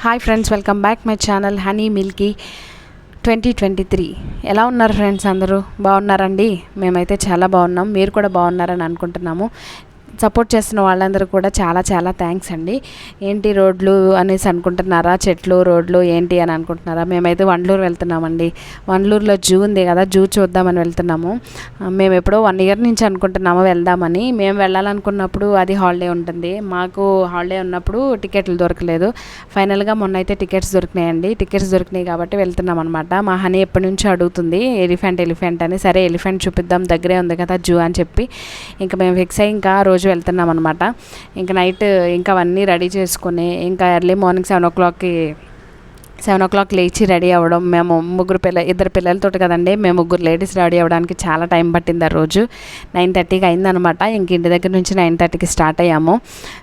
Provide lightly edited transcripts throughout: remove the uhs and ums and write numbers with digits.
Hi friends, welcome back my channel honey Milky 2023. ఎలా ఉన్నారు friends? అందరూ బాగున్నారండి? మేమైతే చాలా బాగున్నాం. మీరు కూడా బాగున్నారని అనుకుంటున్నాము. సపోర్ట్ చేస్తున్న వాళ్ళందరూ కూడా చాలా చాలా థ్యాంక్స్ అండి. ఏంటి రోడ్లు అనేసి అనుకుంటున్నారా? చెట్లు రోడ్లు ఏంటి అని అనుకుంటున్నారా? మేమైతే వండ్లూరు వెళ్తున్నామండి. వండ్లూరులో జూ ఉంది కదా, జూ చూద్దామని వెళ్తున్నాము. మేము ఎప్పుడో 1 year నుంచి అనుకుంటున్నాము వెళ్దామని. మేము వెళ్ళాలనుకున్నప్పుడు అది హాలిడే ఉంటుంది. మాకు హాలిడే ఉన్నప్పుడు టికెట్లు దొరకలేదు. ఫైనల్గా మొన్న అయితే టికెట్స్ దొరికినాయండి. టికెట్స్ దొరికినాయి కాబట్టి వెళ్తున్నాం అనమాట. మా హనీ ఎప్పటి నుంచో అడుగుతుంది ఎలిఫెంట్ అని. సరే ఎలిఫెంట్ చూపిద్దాం, దగ్గరే ఉంది కదా జూ అని చెప్పి ఇంకా మేము ఫిక్స్ అయ్యి ఇంకా రోజు వెళ్తున్నాం అనమాట. ఇంకా నైట్ ఇంకా అవన్నీ రెడీ చేసుకుని ఇంకా ఎర్లీ మార్నింగ్ 7 o'clock లేచి రెడీ అవ్వడం. మేము ఇద్దరు పిల్లలతో కదండి, మేము 3 లేడీస్ రెడీ అవ్వడానికి చాలా టైం పట్టింది. ఆ రోజు 9:30కి అయిందనమాట. ఇంక ఇంటి దగ్గర నుంచి 9:30కి స్టార్ట్ అయ్యాము.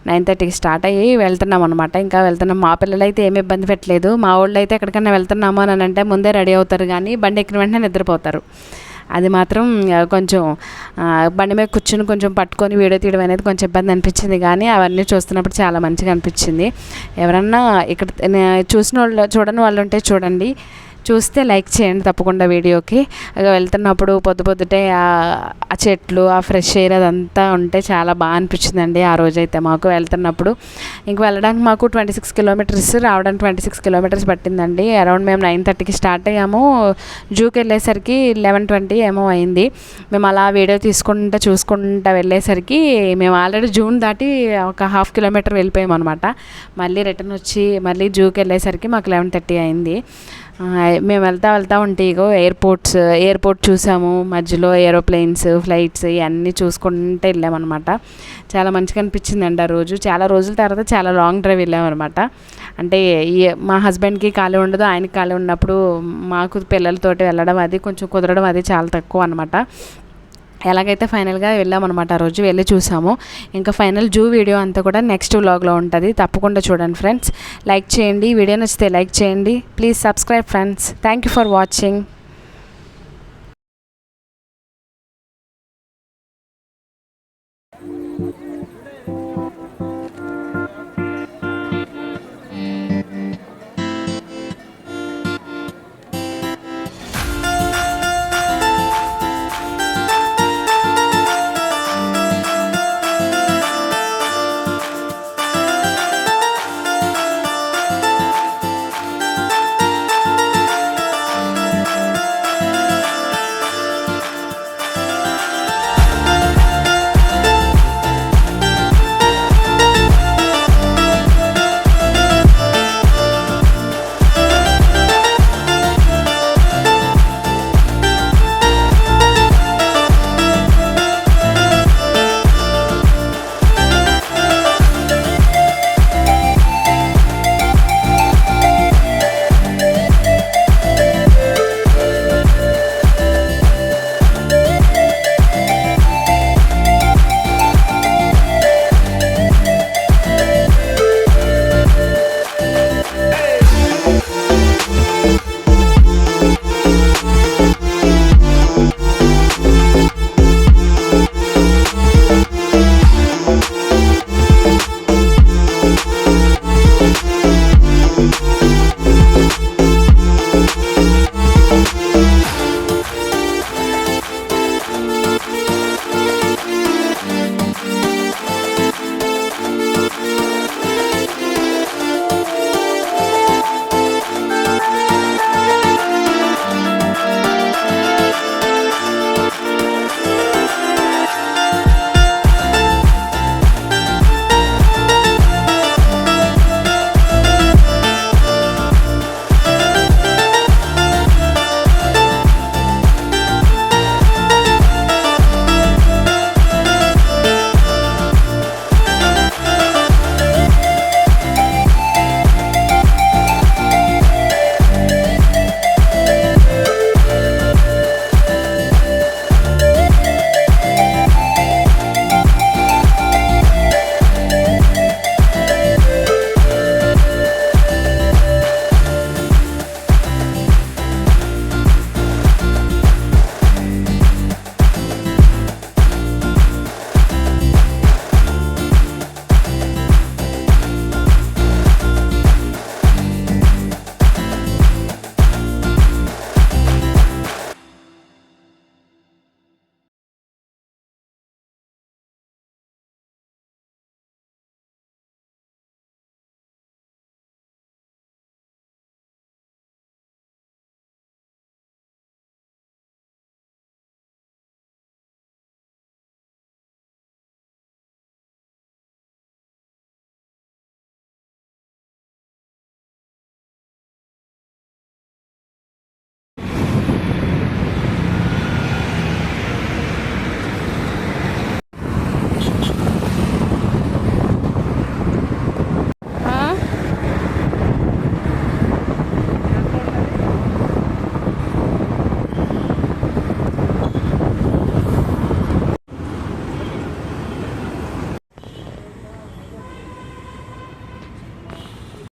9:30కి స్టార్ట్ అయ్యి వెళ్తున్నాం అనమాట. ఇంకా వెళ్తున్నాం. మా పిల్లలు అయితే ఏమి ఇబ్బంది పెట్టలేదు. మా వాళ్ళు అయితే ఎక్కడికైనా వెళ్తున్నాము అని అంటే ముందే రెడీ అవుతారు, కానీ బండి ఎక్కిన వెంటనే నిద్రపోతారు. అది మాత్రం కొంచెం బండి మీద కూర్చుని కొంచెం పట్టుకొని వీడియో తీయడం అనేది కొంచెం ఇబ్బంది అనిపించింది, కానీ అవన్నీ చూస్తున్నప్పుడు చాలా మంచిగా అనిపించింది. ఎవరన్నా ఇక్కడ చూడని వాళ్ళు ఉంటే చూడండి, చూస్తే లైక్ చేయండి తప్పకుండా వీడియోకి. వెళ్తున్నప్పుడు పొద్దుటే ఆ చెట్లు, ఆ ఫ్రెష్ ఎయిర్ అదంతా ఉంటే చాలా బాగా అనిపించిందండి ఆ రోజైతే మాకు వెళ్తున్నప్పుడు. ఇంక వెళ్ళడానికి మాకు 26 kilometers, రావడానికి 26 kilometers పట్టిందండి. అరౌండ్ మేము 9:30కి స్టార్ట్ అయ్యాము. జూకి వెళ్ళేసరికి 11:20 ఏమో అయింది. మేము అలా వీడియో చూసుకుంటా వెళ్ళేసరికి మేము ఆల్రెడీ జూన్ దాటి ఒక 1/2 kilometer వెళ్ళిపోయాము అనమాట. మళ్ళీ రిటర్న్ వచ్చి మళ్ళీ జూకి వెళ్ళేసరికి మాకు 11:30 అయింది. మేము వెళ్తా ఉంటే ఇగో ఎయిర్పోర్ట్ చూసాము. మధ్యలో ఏరోప్లేన్స్, ఫ్లైట్స్ ఇవన్నీ చూసుకుంటూ వెళ్ళామన్నమాట. చాలా మంచిగా అనిపించిందండి ఆ రోజు. చాలా రోజుల తర్వాత చాలా లాంగ్ డ్రైవ్ వెళ్ళామన్నమాట. అంటే మా హస్బెండ్కి ఖాళీ ఉండదు, ఆయనకి ఖాళీ ఉన్నప్పుడు మాకు పిల్లలతోటి వెళ్ళడం అది కొంచెం కుదరడం అది చాలా తక్కువ అనమాట. ఎలాగైతే ఫైనల్గా వెళ్ళామన్నమాట. ఆ రోజు వెళ్ళి చూసాము. ఇంకా ఫైనల్ జూ వీడియో అంతా కూడా నెక్స్ట్ వ్లాగ్లో ఉంటుంది, తప్పకుండా చూడండి ఫ్రెండ్స్. లైక్ చేయండి, వీడియో నచ్చితే లైక్ చేయండి. Please subscribe friends. Thank you for watching.